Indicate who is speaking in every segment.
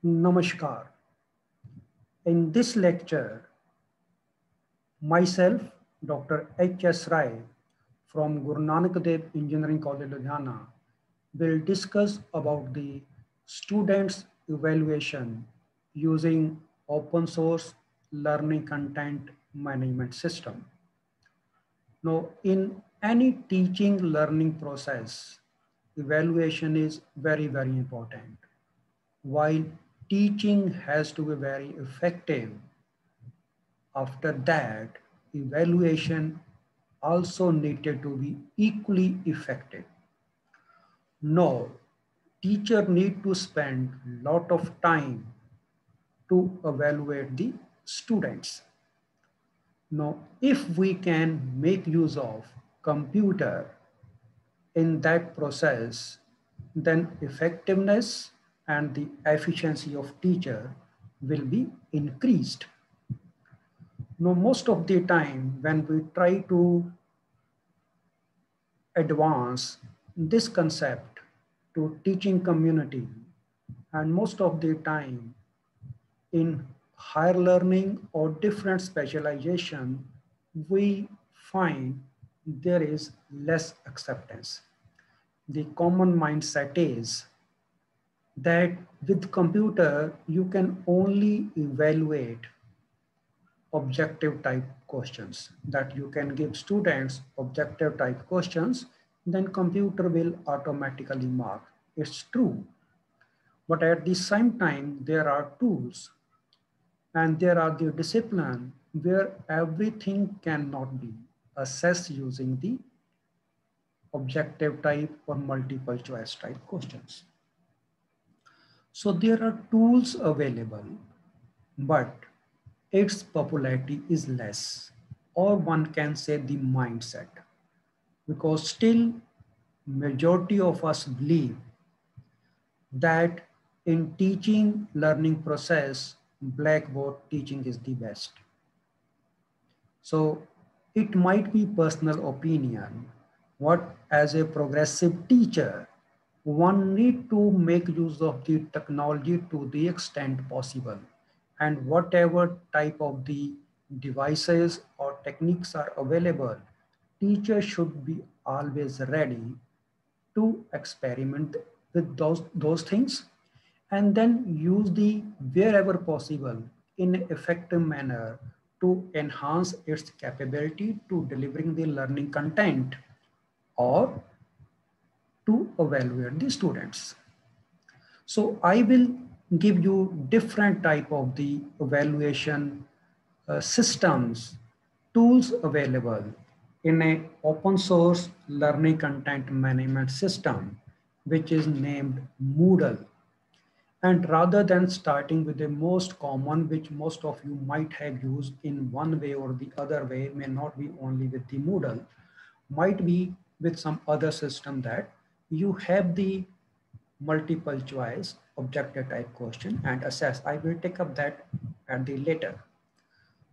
Speaker 1: Namaskar. In this lecture, myself, Dr. H.S. Rai from Guru Nanak Dev Engineering College, Ludhiana, will discuss about the students' evaluation using open source learning content management system. Now, in any teaching learning process, evaluation is very, very important. While teaching has to be very effective, after that, evaluation also needed to be equally effective. No, teacher need to spend lot of time to evaluate the students. Now, if we can make use of computer in that process, then effectiveness and the efficiency of teacher will be increased. Now, most of the time when we try to advance this concept to teaching community, and most of the time in higher learning or different specialization, we find there is less acceptance. The common mindset is that with computer, you can only evaluate objective type questions, that you can give students objective type questions, then computer will automatically mark. It's true. But at the same time, there are tools and there are the discipline where everything cannot be assessed using the objective type or multiple choice type questions. So there are tools available, but its popularity is less, or one can say the mindset, because still majority of us believe that in teaching learning process, blackboard teaching is the best. So it might be personal opinion, what as a progressive teacher, one need to make use of the technology to the extent possible. And whatever type of the devices or techniques are available, teachers should be always ready to experiment with those things and then use the wherever possible in an effective manner to enhance its capability to delivering the learning content or to evaluate the students. So I will give you different type of the evaluation systems, tools available in a open source learning content management system, which is named Moodle. And rather than starting with the most common, which most of you might have used in one way or the other way, may not be only with the Moodle, might be with some other system that you have the multiple choice objective type question and assess. I will take up that at the later.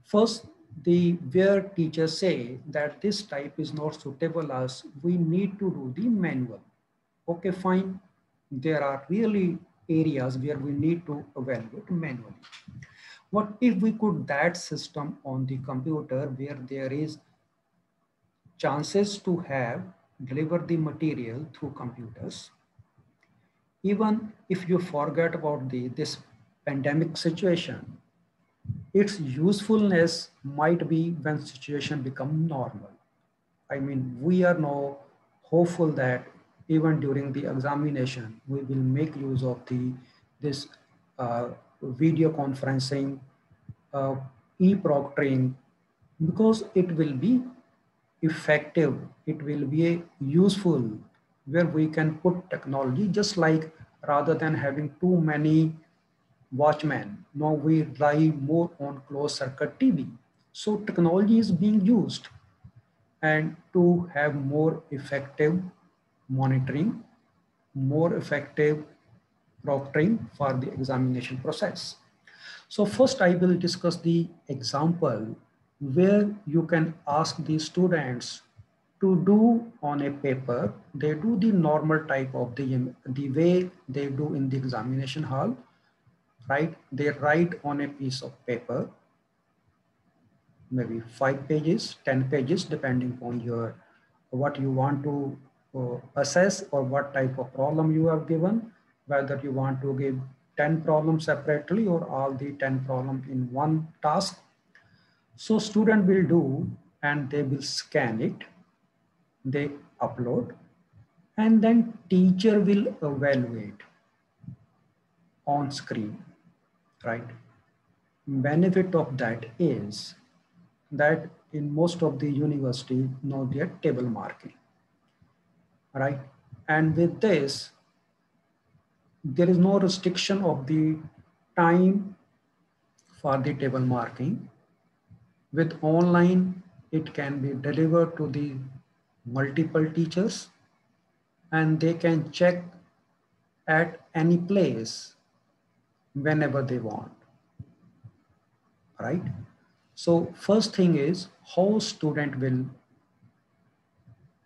Speaker 1: First, the where teachers say that this type is not suitable as we need to do the manual. Okay, fine. There are really areas where we need to evaluate manually. What if we could that system on the computer where there is chances to have deliver the material through computers? Even if you forget about this pandemic situation, its usefulness might be when situation become normal. I mean, we are now hopeful that even during the examination, we will make use of this video conferencing, uh, e-proctoring, because it will be effective. It will be useful where we can put technology just like rather than having too many watchmen. Now we rely more on closed circuit TV. So technology is being used and to have more effective monitoring, more effective proctoring for the examination process. So first I will discuss the example where you can ask the students to do on a paper. They do the normal type of the way they do in the examination hall. right? They write on a piece of paper, maybe 5 pages, 10 pages, depending on your what you want to assess or what type of problem you have given, whether you want to give 10 problems separately or all the 10 problems in one task. So student will do and they will scan it, they upload, and then teacher will evaluate on screen, right? Benefit of that is that in most of the universities now they are table marking, right? And with this, there is no restriction of the time for the table marking. With online, it can be delivered to the multiple teachers and they can check at any place whenever they want, right? So first thing is how student will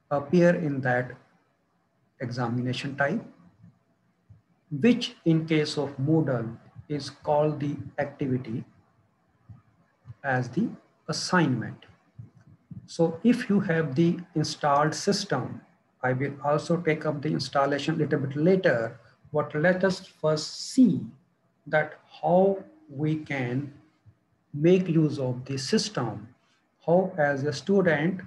Speaker 1: appear in that examination type, which in case of Moodle is called the activity as the assignment. So if you have the installed system, I will also take up the installation a little bit later. But let us first see that how we can make use of the system, how as a student,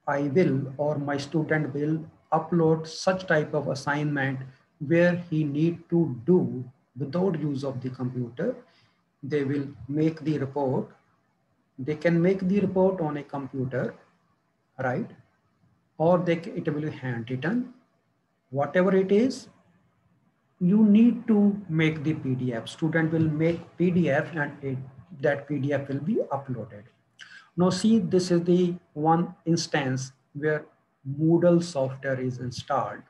Speaker 1: I will or my student will upload such type of assignment where he need to do without use of the computer. They will make the report. They can make the report on a computer, right? Or it will be handwritten. Whatever it is, you need to make the PDF. Student will make PDF and that PDF will be uploaded. Now see, this is the one instance where Moodle software is installed.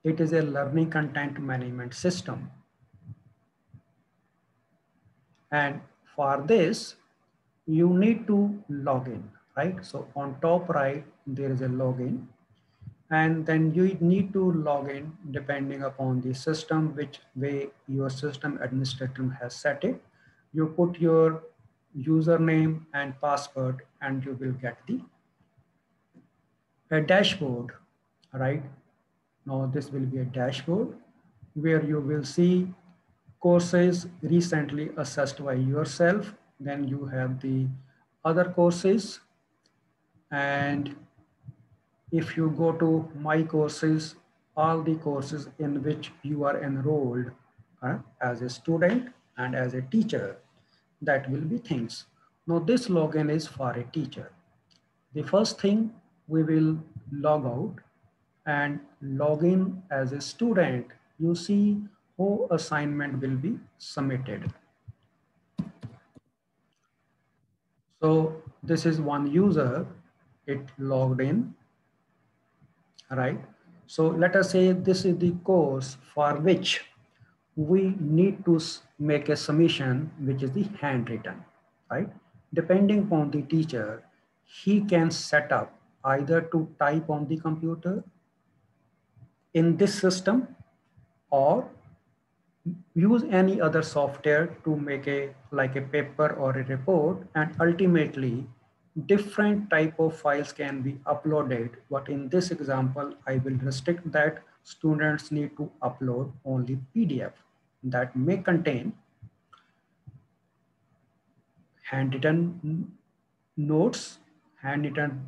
Speaker 1: It is a learning content management system. And for this, you need to log in, right? So on top right, there is a login. And then you need to log in depending upon the system, which way your system administrator has set it. You put your username and password and you will get a dashboard, right? Now this will be a dashboard where you will see courses recently assessed by yourself. Then you have the other courses, and if you go to my courses, all the courses in which you are enrolled as a student and as a teacher, that will be things. Now this login is for a teacher. The first thing, we will log out and log in as a student. You see how assignment will be submitted. So this is one user, it logged in, right? So let us say this is the course for which we need to make a submission, which is the handwritten, right? Depending upon the teacher, he can set up either to type on the computer in this system or use any other software to make a like a paper or a report, and ultimately different type of files can be uploaded. But in this example, I will restrict that students need to upload only PDF that may contain handwritten notes, handwritten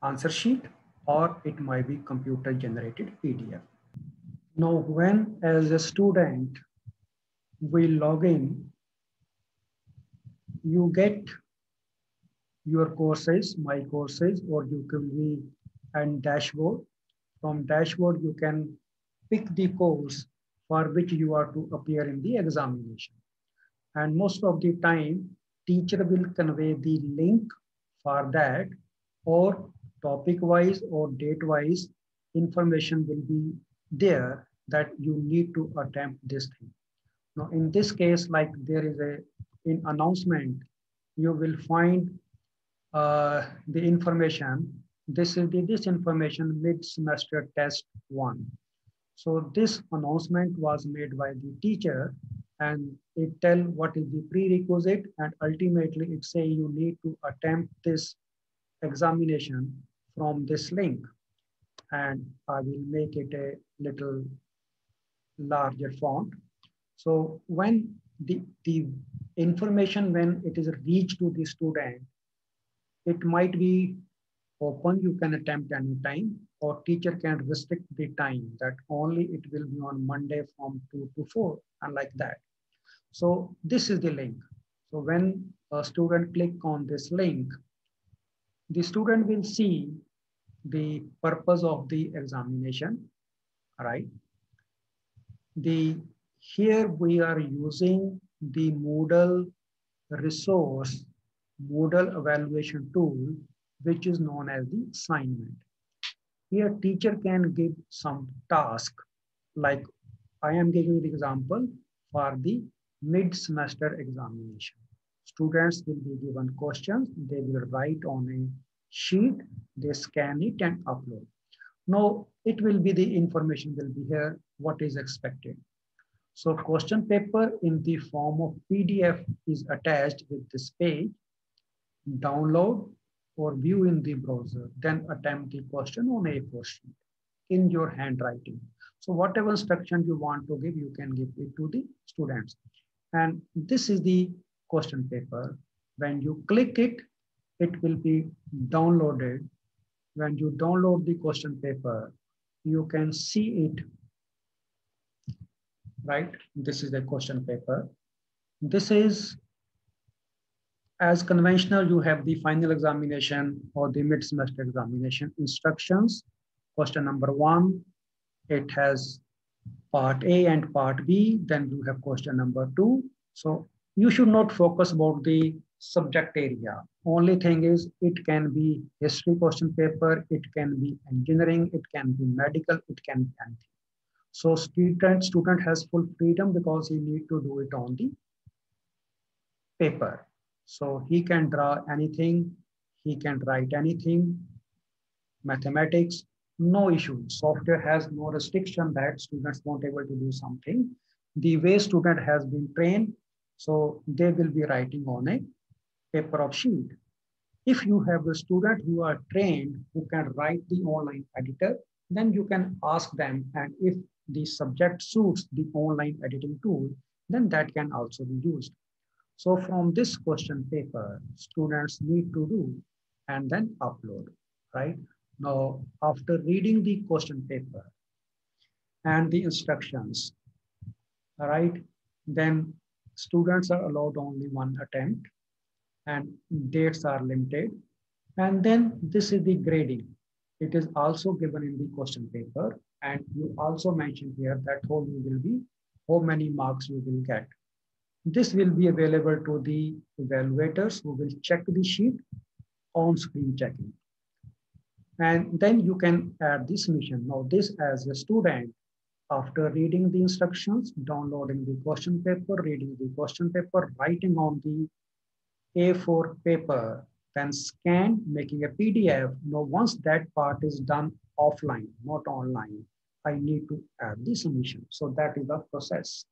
Speaker 1: answer sheet, or it might be computer generated PDF. Now, when as a student we log in, you get your courses, my courses, or you can be and dashboard. From dashboard, you can pick the course for which you are to appear in the examination. And most of the time, teacher will convey the link for that, or topic wise or date wise information will be there that you need to attempt this thing. Now, in this case, like there is in announcement, you will find the information. This is this information mid-semester test 1. So this announcement was made by the teacher, and it tell what is the prerequisite, and ultimately it say you need to attempt this examination from this link. And I will make it a little larger font. So when the information, when it is reached to the student, it might be open, you can attempt anytime, or teacher can restrict the time that only it will be on Monday from 2 to 4, and like that. So this is the link. So when a student click on this link, the student will see the purpose of the examination, right? The here we are using the Moodle resource, Moodle evaluation tool, which is known as the assignment. Here teacher can give some task, like I am giving the example for the mid-semester examination. Students will be given questions, they will write on a sheet, they scan it and upload. Now it will be the information will be here, what is expected. So question paper in the form of PDF is attached with this page. Download or view in the browser, then attempt the question on A4 sheet in your handwriting. So whatever instruction you want to give, you can give it to the students. And this is the question paper. When you click it, it will be downloaded. When you download the question paper, you can see it, right? This is the question paper. This is as conventional, you have the final examination or the mid-semester examination instructions. Question number 1, it has part A and part B. Then you have question number 2. So you should not focus about the subject area. Only thing is it can be history question paper, it can be engineering, it can be medical, it can be anything. So student has full freedom because he need to do it on the paper. So he can draw anything, he can write anything, mathematics, no issue. Software has no restriction that students won't able to do something. The way student has been trained, so they will be writing on a paper of sheet. If you have a student who are trained, who can write the online editor, then you can ask them, and if the subject suits the online editing tool, then that can also be used. So from this question paper, students need to do and then upload, right? Now, after reading the question paper and the instructions, all right, then students are allowed only one attempt and dates are limited. And then this is the grading. It is also given in the question paper. And you also mentioned here that how many marks you will get. This will be available to the evaluators who will check the sheet on screen checking. And then you can add this mission. Now this as a student, after reading the instructions, downloading the question paper, reading the question paper, writing on the A4 paper, then scan, making a PDF. Now once that part is done offline, not online, I need to add the submission. So that is the process.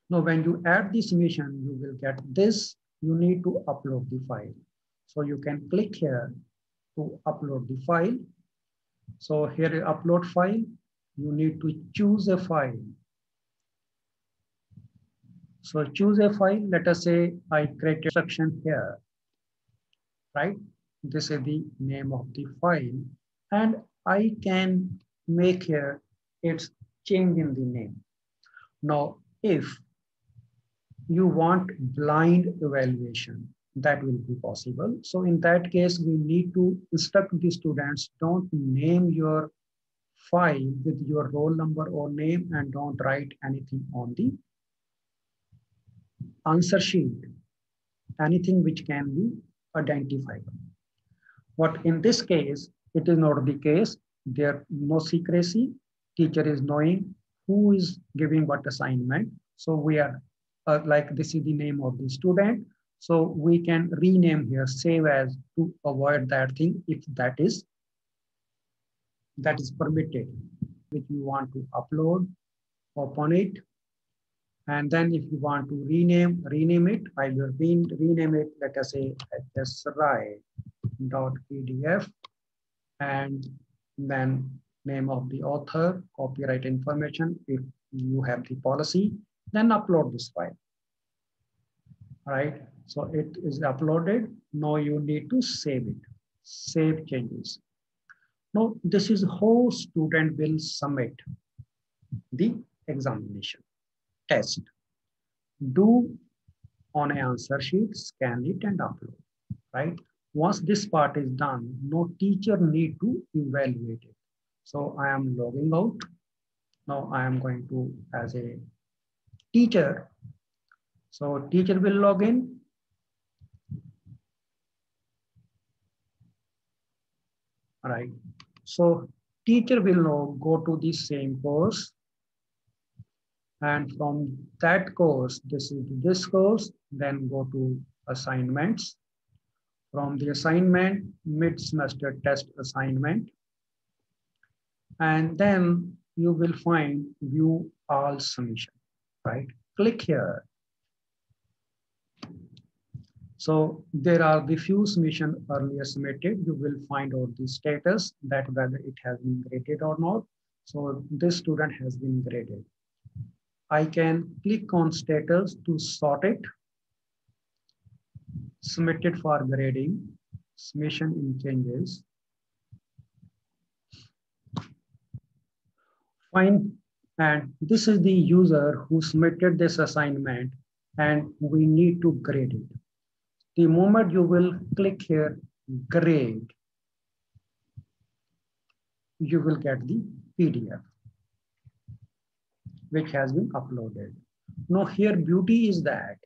Speaker 1: Now, when you add the submission, you will get this. You need to upload the file. So you can click here to upload the file. So here is upload file. You need to choose a file. So choose a file. Let us say I create a section here, right? This is the name of the file. And I can make here its change in the name. Now, if you want blind evaluation, that will be possible. So in that case, we need to instruct the students, don't name your file with your roll number or name and don't write anything on the answer sheet, anything which can be identifiable. But in this case, it is not the case. There no secrecy. Teacher is knowing who is giving what assignment. So we are like this is the name of the student. So we can rename here, save as, to avoid that thing if that is permitted. which you want to upload, open it. And then if you want to rename it, I will rename it, let us say hsrai.pdf, and then name of the author, copyright information, if you have the policy, then upload this file. All right, so it is uploaded. Now you need to save it, save changes. Now this is how student will submit the examination test. Do on an answer sheet, scan it and upload, right? Once this part is done, no teacher need to evaluate it. So I am logging out. Now I am going to as a teacher. So teacher will log in. All right. So teacher will now go to the same course. And from that course, this is this course, then go to assignments. From the assignment, mid-semester test assignment. And then you will find view all submission, right? Click here. So there are the few submission earlier submitted. You will find out the status that whether it has been graded or not. So this student has been graded. I can click on status to sort it. Submitted for grading, submission in changes. Fine, and this is the user who submitted this assignment and we need to grade it. The moment you will click here, grade, you will get the PDF, which has been uploaded. Now here beauty is that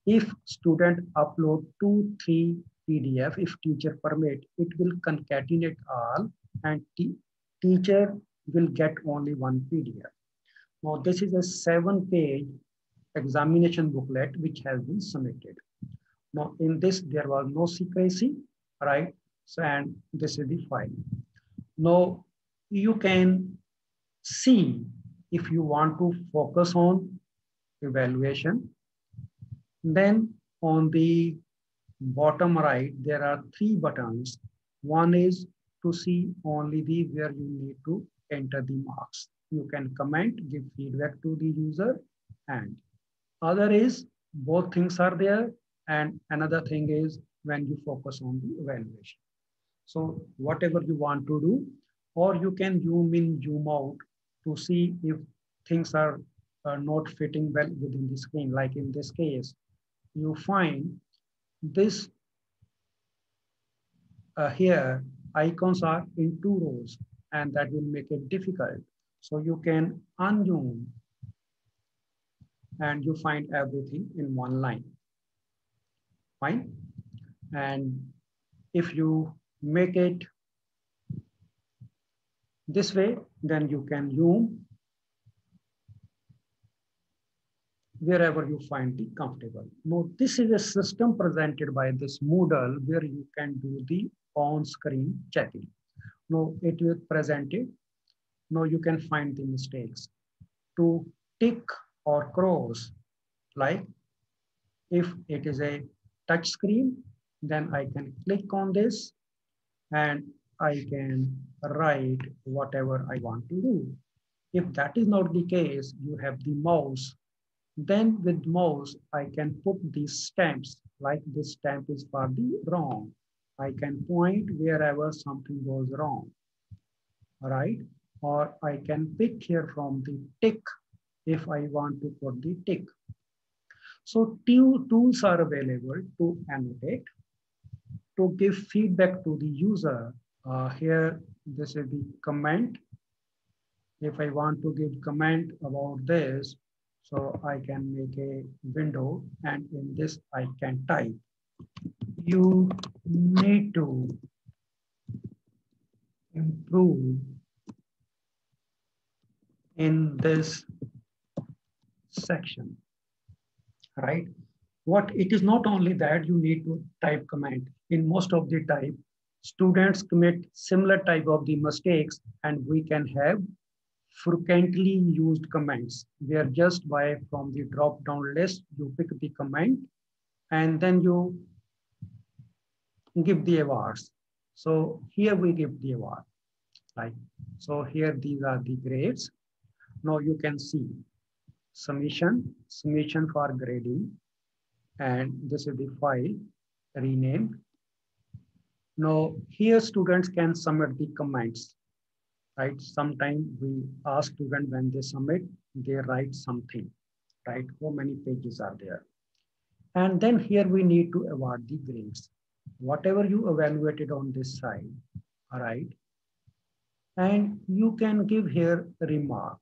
Speaker 1: if student upload 2-3 PDF, if teacher permit, it will concatenate all and teacher will get only one PDF. Now this is a 7-page examination booklet which has been submitted. Now in this there was no secrecy, right? So and this is the file. Now you can see if you want to focus on evaluation, then on the bottom right there are 3 buttons. One is to see only the where you need to enter the marks. You can comment, give feedback to the user, and other is both things are there, and another thing is when you focus on the evaluation. So whatever you want to do, or you can zoom in, zoom out to see if things are not fitting well within the screen. Like in this case, you find this here icons are in 2 rows and that will make it difficult. So you can unzoom and you find everything in one line. Fine. And if you make it this way, then you can zoom wherever you find the comfortable. Now, this is a system presented by this Moodle where you can do the on-screen checking. Now, it will present it. Now, you can find the mistakes. To tick or cross, like if it is a touch screen, then I can click on this and I can write whatever I want to do. If that is not the case, you have the mouse. Then with mouse, I can put these stamps, like this stamp is for the wrong. I can point wherever something goes wrong, all right? Or I can pick here from the tick if I want to put the tick. So tools are available to annotate, to give feedback to the user. Here, this is the comment. If I want to give comment about this, so I can make a window and in this I can type, you need to improve in this section, right? What it is not only that you need to type comment. In most of the time, students commit similar type of the mistakes and we can have frequently used comments, where just by from the drop down list, you pick the comment and then you give the awards. So here we give the award, like, so here these are the grades. Now you can see summation for grading, and this is the file renamed. Now here students can submit the comments, right? Sometimes we ask students when they submit, they write something, right? How many pages are there? And then here we need to award the grades. Whatever you evaluated on this side, all right? And you can give here a remark.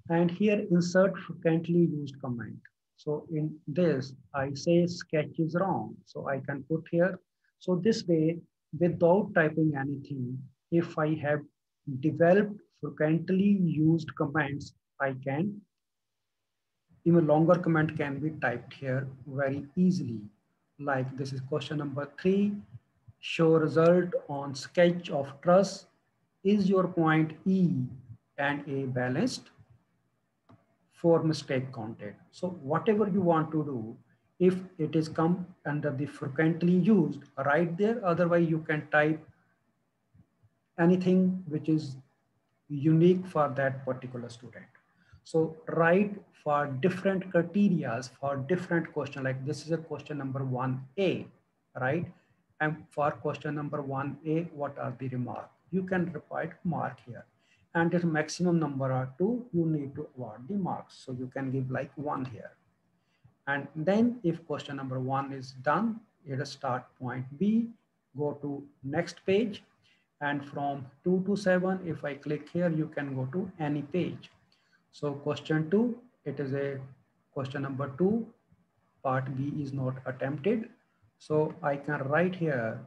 Speaker 1: And here insert frequently used comment. So in this, I say sketch is wrong. So I can put here. So this way, without typing anything, if I have developed frequently used comments, I can, even longer comment can be typed here very easily. Like this is question number 3, show result on sketch of truss. Is your point E and A balanced? 4 mistake counted. So whatever you want to do, if it is come under the frequently used, right there. Otherwise you can type anything which is unique for that particular student. So write for different criteria for different question, like this is a question number 1A, right? And for question number 1A, what are the remark? You can write mark here. And if maximum number are 2, you need to award the marks. So you can give like 1 here. And then if question number 1 is done, it is start point B, go to next page. And from 2 to 7, if I click here, you can go to any page. So question 2, it is a question number 2, part B is not attempted. So I can write here,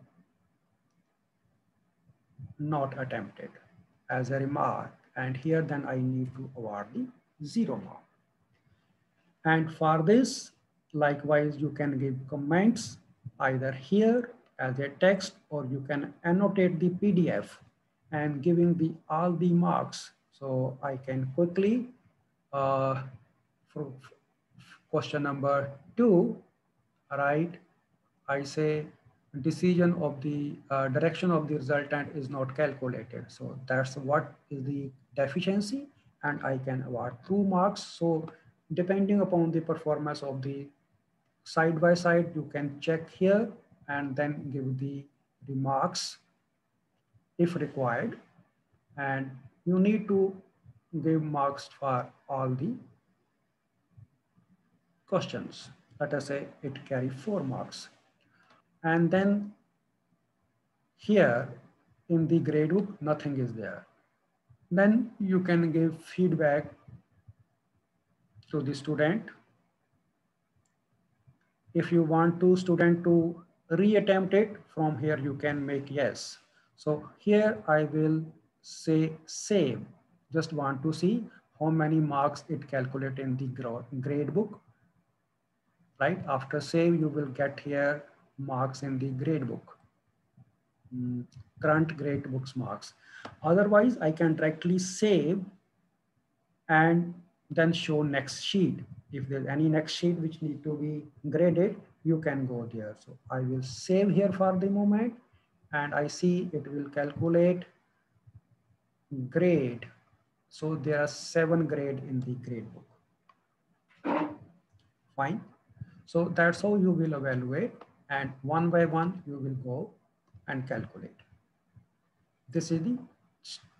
Speaker 1: not attempted as a remark. And here then I need to award the 0 mark. And for this, likewise, you can give comments either here as a text, or you can annotate the PDF and giving the all the marks. So I can quickly, for question number 2, right? I say decision of the direction of the resultant is not calculated. So that's what is the deficiency, and I can award 2 marks. So depending upon the performance of the side by side, you can check here and then give the remarks if required. And you need to give marks for all the questions. Let us say it carry 4 marks. And then here in the gradebook, nothing is there. Then you can give feedback to the student. If you want to student to reattempt it, from here you can make yes. So here I will say save. Just want to see how many marks it calculate in the gradebook. Right after save, you will get here marks in the gradebook. Current gradebooks marks. Otherwise, I can directly save and then show next sheet. If there's any next sheet which need to be graded, you can go there. So I will save here for the moment, and I see it will calculate grade. So there are 7 grade in the grade book. Fine. So that's how you will evaluate, and one by one you will go and calculate. This is the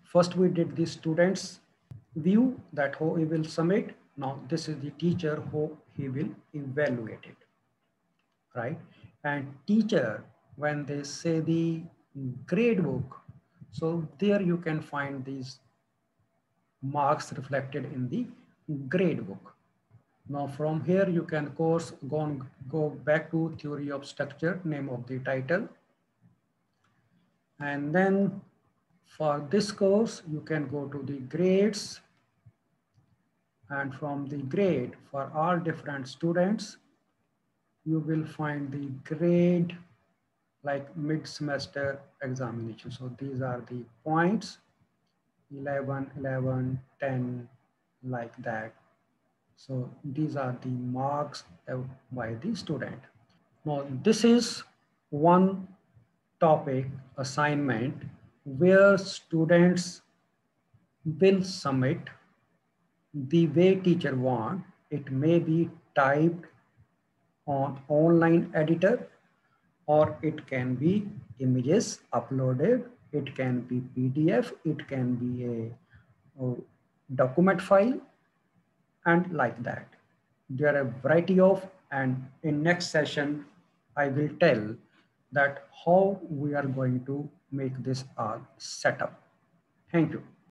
Speaker 1: first we did the students view, that how he will submit. Now this is the teacher who he will evaluate it, right? And teacher, when they say the grade book, so there you can find these marks reflected in the grade book. Now from here you can course go back to theory of structure, name of the title. And then for this course, you can go to the grades, and from the grade for all different students, you will find the grade like mid-semester examination. So these are the points 11, 11, 10, like that. So these are the marks by the student. Now this is one topic assignment where students will submit the way teacher want. It may be typed on online editor, or it can be images uploaded, it can be PDF, it can be a document file, and like that. There are a variety of, and in next session, I will tell that how we are going to make this all set up. Thank you.